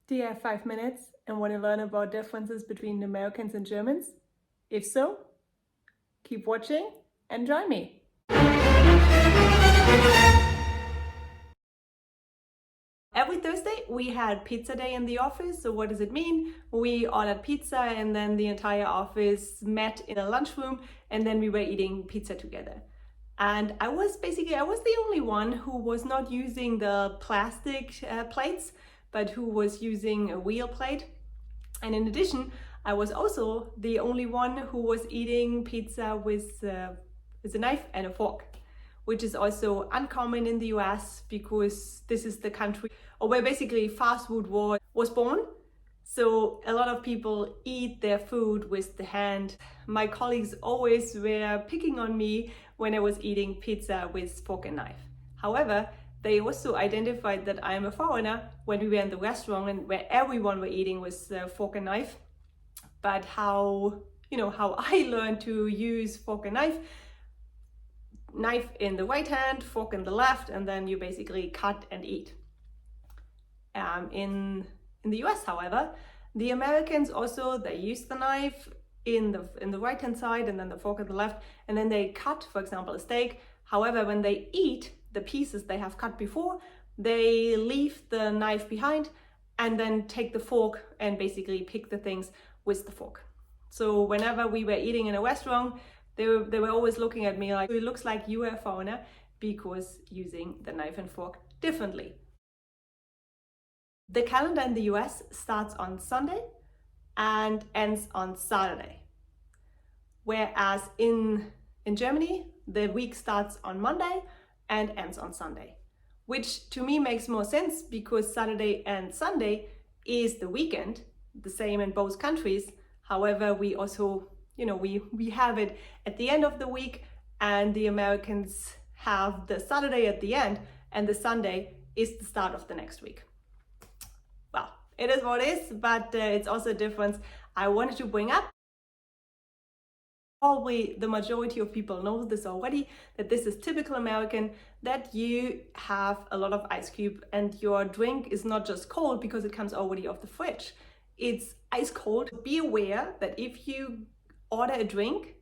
Do you have 5 minutes and want to learn about differences between Americans and Germans? If so, keep watching and join me. Every Thursday we had pizza day in the office. So what does it mean? We ordered pizza and then the entire office met in a lunchroom and then we were eating pizza together. And I was the only one who was not using the plastic plates, but who was using a wheel plate. And in addition, I was also the only one who was eating pizza with a knife and a fork, which is also uncommon in the US because this is the country where basically fast food was born. So a lot of people eat their food with the hand. My colleagues always were picking on me when I was eating pizza with fork and knife. However, they also identified that I am a foreigner when we were in the restaurant and where everyone were eating with fork and knife. But how I learned to use fork and knife in the right hand, fork in the left, and then you basically cut and eat. In the US, however, the Americans also, they use the knife in the right hand side and then the fork in the left, and then they cut, for example, a steak. However, when they eat the pieces they have cut before, they leave the knife behind and then take the fork and basically pick the things with the fork. So whenever we were eating in a restaurant, they were always looking at me like, it looks like you are a foreigner because using the knife and fork differently. The calendar in the US starts on Sunday and ends on Saturday. Whereas in Germany, the week starts on Monday and ends on Sunday, which to me makes more sense because Saturday and Sunday is the weekend, the same in both countries. However, we also, we have it at the end of the week, and the Americans have the Saturday at the end and the Sunday is the start of the next week. Well, it is what it is, but it's also a difference I wanted to bring up. Probably the majority of people know this already, that this is typical American, that you have a lot of ice cube and your drink is not just cold because it comes already off the fridge. It's ice cold. Be aware that if you order a drink,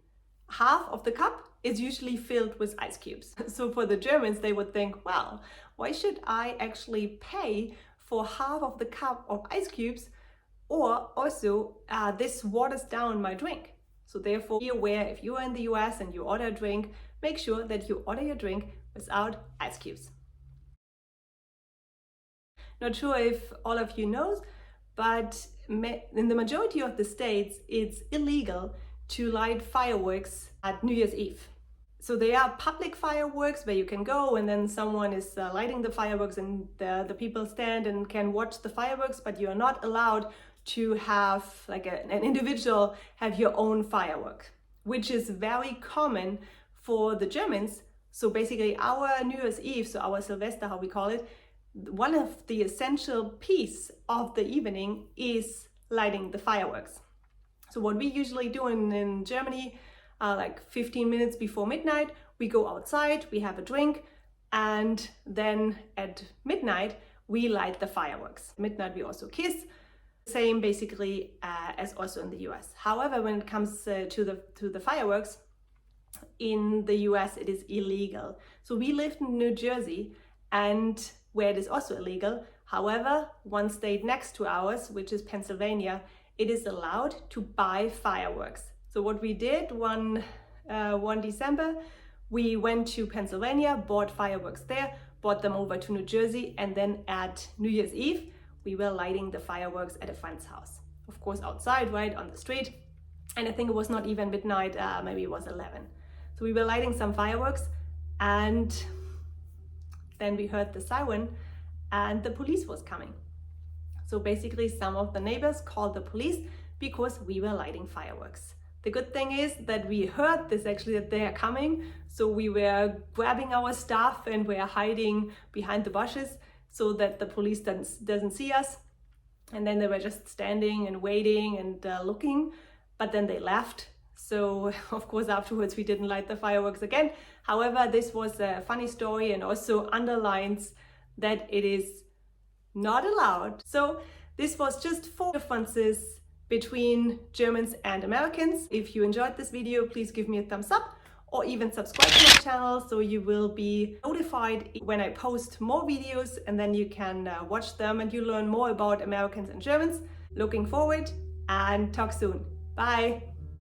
half of the cup is usually filled with ice cubes. So for the Germans, they would think, well, why should I actually pay for half of the cup of ice cubes? Or also, this waters down my drink. So therefore, be aware if you are in the US and you order a drink, make sure that you order your drink without ice cubes. Not sure if all of you know, but in the majority of the states, it's illegal to light fireworks at New Year's Eve. So they are public fireworks where you can go and then someone is lighting the fireworks and the people stand and can watch the fireworks, but you are not allowed to have like an individual have your own firework, which is very common for the Germans. So basically our New Year's Eve, so our Silvester, how we call it, one of the essential piece of the evening is lighting the fireworks. So what we usually do in Germany, like 15 minutes before midnight, we go outside, we have a drink, and then at midnight, we light the fireworks. At midnight, we also kiss. Same basically as also in the US. However, when it comes to the fireworks, in the US, it is illegal. So we live in New Jersey, and where it is also illegal. However, one state next to ours, which is Pennsylvania, it is allowed to buy fireworks. So what we did one December, we went to Pennsylvania, bought fireworks there, brought them over to New Jersey, and then at New Year's Eve, we were lighting the fireworks at a friend's house. Of course, outside, right, on the street. And I think it was not even midnight, maybe it was 11. So we were lighting some fireworks and then we heard the siren and the police was coming. So basically some of the neighbors called the police because we were lighting fireworks. The good thing is that we heard this actually, that they are coming. So we were grabbing our stuff and we are hiding behind the bushes so that the police doesn't see us. And then they were just standing and waiting and looking, but then they left. So of course afterwards we didn't light the fireworks again. However, this was a funny story and also underlines that it is not allowed. So This was just 4 differences between Germans and Americans. If you enjoyed this video, please give me a thumbs up or even subscribe to my channel so you will be notified when I post more videos, and then you can watch them and you learn more about Americans and Germans. Looking forward, and talk soon. Bye!